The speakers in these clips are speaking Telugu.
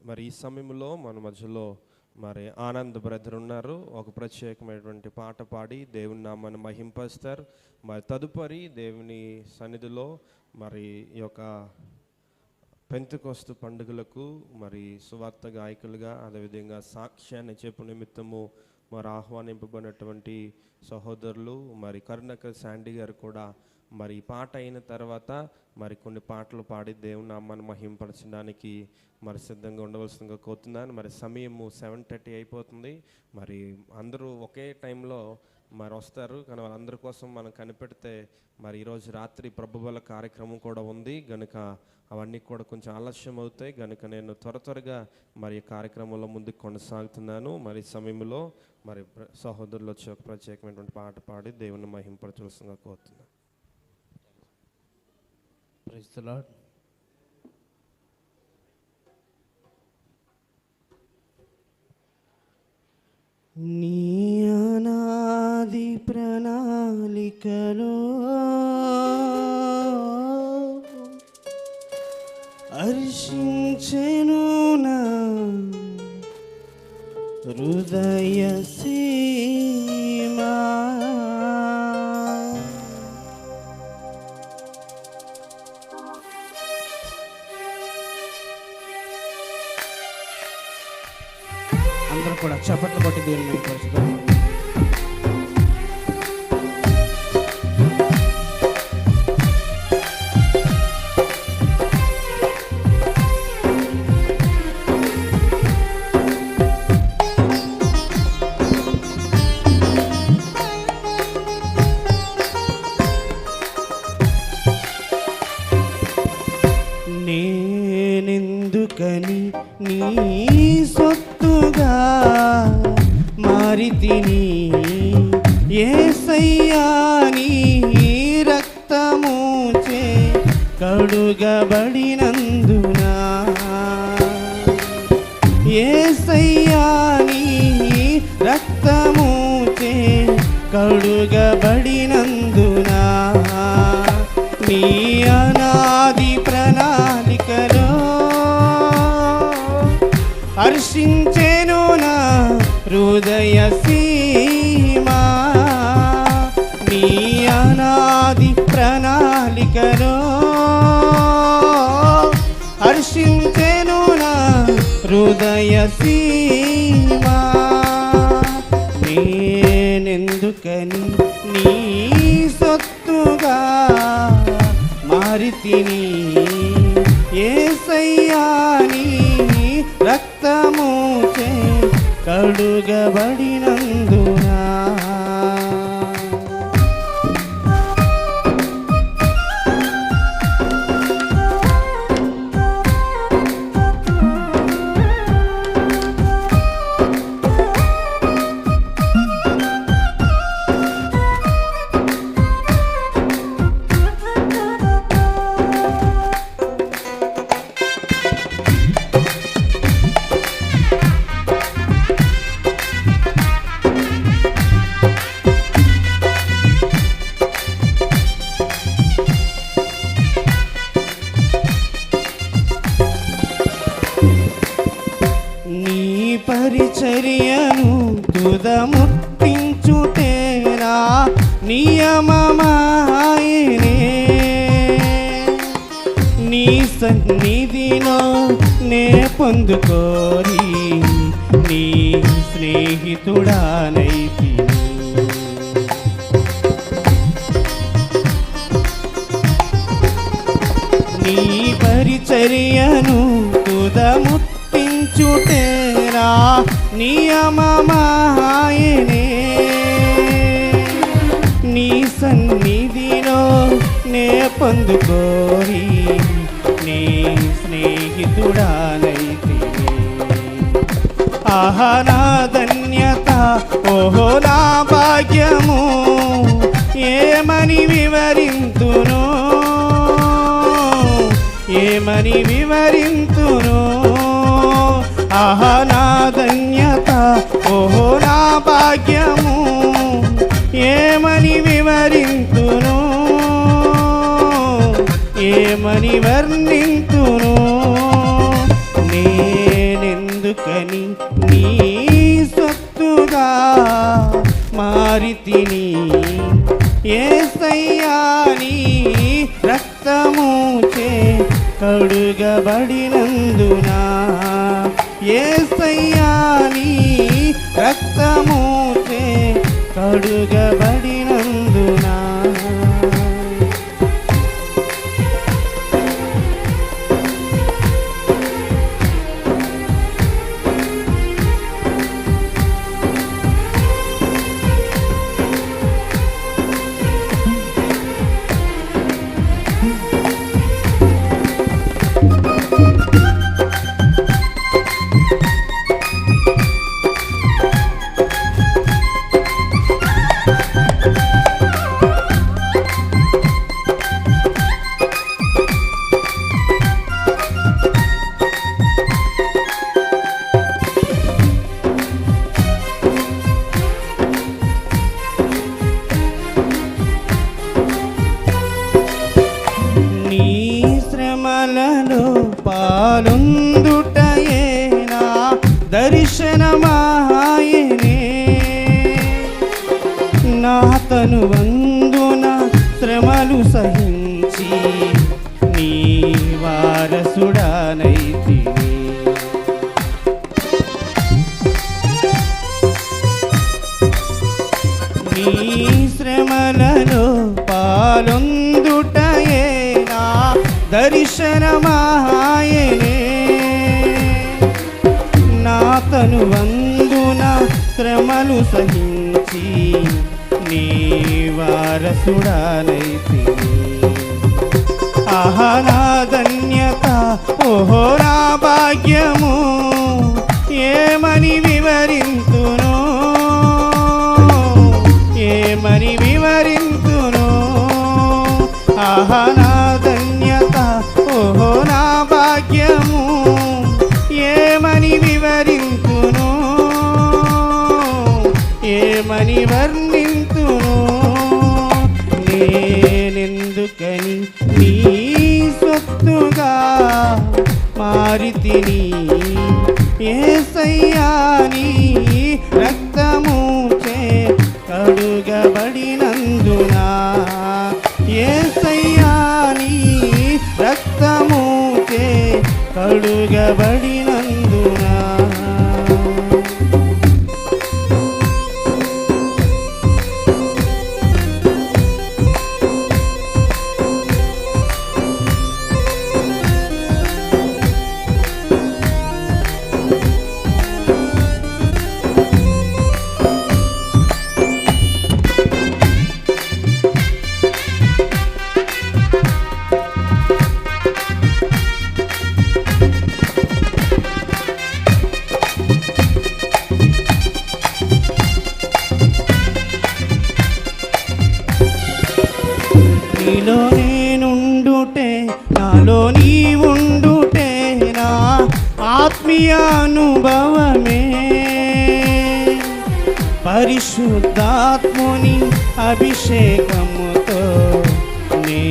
మరి ఈ సమయంలో మన మధ్యలో మరి ఆనంద్ బ్రదర్ ఉన్నారు. ఒక ప్రత్యేకమైనటువంటి పాట పాడి దేవుని నామాన్ని మహింపరుస్తారు. మరి తదుపరి దేవుని సన్నిధిలో మరి ఈ యొక్క పెంతెకొస్తు పండుగలకు మరి సువార్త గాయకులుగా, అదేవిధంగా సాక్ష్యాన్ని చెప్పు నిమిత్తము మరి ఆహ్వానింపబడినటువంటి సహోదరులు మరి కరుణాకర్ శాండీ గారు కూడా మరి ఈ పాట అయిన తర్వాత మరి కొన్ని పాటలు పాడి దేవుని నామాన్ని మహింపరచడానికి మరి సిద్ధంగా ఉండవలసిందిగా కోరుతున్నాను. మరి సమయము 7:30 అయిపోతుంది. మరి అందరూ ఒకే టైంలో మరి వస్తారు, కానీ వాళ్ళందరి కోసం మనం కనిపెడితే మరి ఈరోజు రాత్రి ప్రభుబల కార్యక్రమం కూడా ఉంది కనుక అవన్నీ కూడా కొంచెం ఆలస్యం అవుతాయి. కనుక నేను త్వరగా మరి ఈ కార్యక్రమంలో ముందుకు కొనసాగుతున్నాను. మరి సమయంలో మరి సహోదరులు వచ్చి ఒక ప్రత్యేకమైనటువంటి పాట పాడి దేవుని మహింపరచవలసిందిగా కోరుతున్నాను. Praise the lord. నీ అనాది ప్రణాళికలో హర్షించెను నా హృదయ సీమా. అందరూ కూడా చప్పట్లు కొట్టి దేవుని మహిమపరుచుదాం. నేనెందుకని నీ సొత్తుగా మారితిని యేసయ్యా, నీ రక్తముచే కడుగబడినందున. యేసయ్యా, నీ రక్తముచే కడుగబడినందున. నీ అనాది ప్రణాళికలో హర్షించెను నా హృదయ సీమా. నీ అనాది ప్రణాళికలో హర్షించెను నా హృదయ సీమా. నేనెందుకని నీ సొత్తుగా మారితిని యేసయ్యా, నీ రక్తముచే కడుగబడినందున. పరిచర్యను తుదముట్టించుటేనా నియమమాయనే. నీ సన్నిధిలో నే పొందుకోరి నీ స్నేహితుడానైతిని. నీ పరిచర్యను తుదముట్టించుటేనా నియమమాయనే. నీ సన్నిధిలో నే పొందుకోరి నీ స్నేహితుడానైతిని. ఆహా నా ధన్యత, ఓహో నా భాగ్యము, ఏమని వివరింతును, ఏమని వివరింతును. ఆహా నా ధన్యత, ఓహో నా భాగ్యము, ఏమని వివరింతును, ఏమని వర్ణింతును. మారితిని యేసయ్యా నీ రక్తముచే కడుగబడినందున యేసయ్యా నీ రక్తముచే కడుగబడినందున శ్రమలలో పాలొందుటయే నా దర్శనమాయనే నా తనువందున శ్రమలు సహించి నీ వారసుడానైతిని నీ శ్రమలలో పాలొందుటయే నా దర్శనమాయనే నా తనువందున శ్రమలు సహించి నీ వారసుడానైతిని ఆహా నా ధన్యత ఓహో నా భాగ్యము ఏమని వివరింతును ఏమని వివరింతును ఆహా నా ధన్యత ఓహో నా భాగ్యము ఏమని వివరింతును ఏమని వర్ణింతును నేనెందుకని నీ సొత్తుగా మారితిని యేసయ్యా నీ రక్తముచే కడుగబడినందున యేసయ్యా నీ రక్తముచే కడుగబడినందున నీలో నేనుండుటే నాలో నీ ఉండుటే నా ఆత్మీయ అనుభవమే పరిశుద్ధాత్ముని అభిషేకముతో నే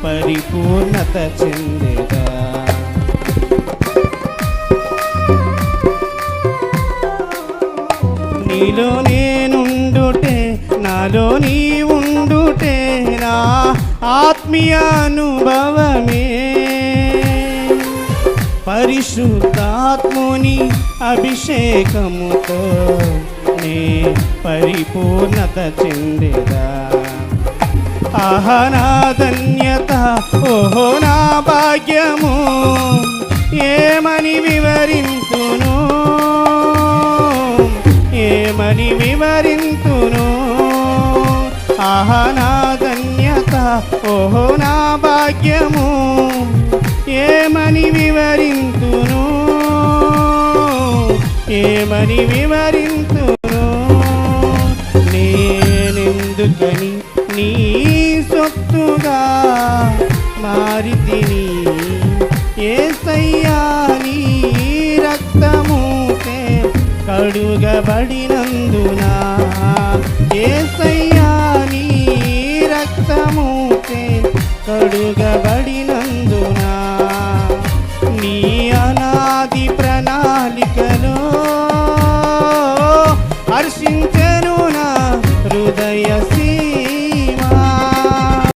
పరిపూర్ణత చెందేదా నీలో నేనుండుటే నాలో నీ ఉండుటే నా ఆత్మీయ అనుభవమే పరిశుద్ధాత్ముని అభిషేకముతో నే పరిపూర్ణత చెందేదా ఆహా నా ధన్యత ఓహో నా భాగ్యము ఏమని వివరింతును ఏమని వివరింతును ఆహా నా ధన్యత ఓహో నా భాగ్యము ఏమని వివరింతును ఏమని వివరింతును నేనెందుకని నీ సొత్తుగా మారితిని యేసయ్యా నీ రక్తముచే కడుగబడినందున యేసయ్యా నీ రక్తముచే కడుగబడినందున నీ అనాది ప్రణాళికలో హర్షించెను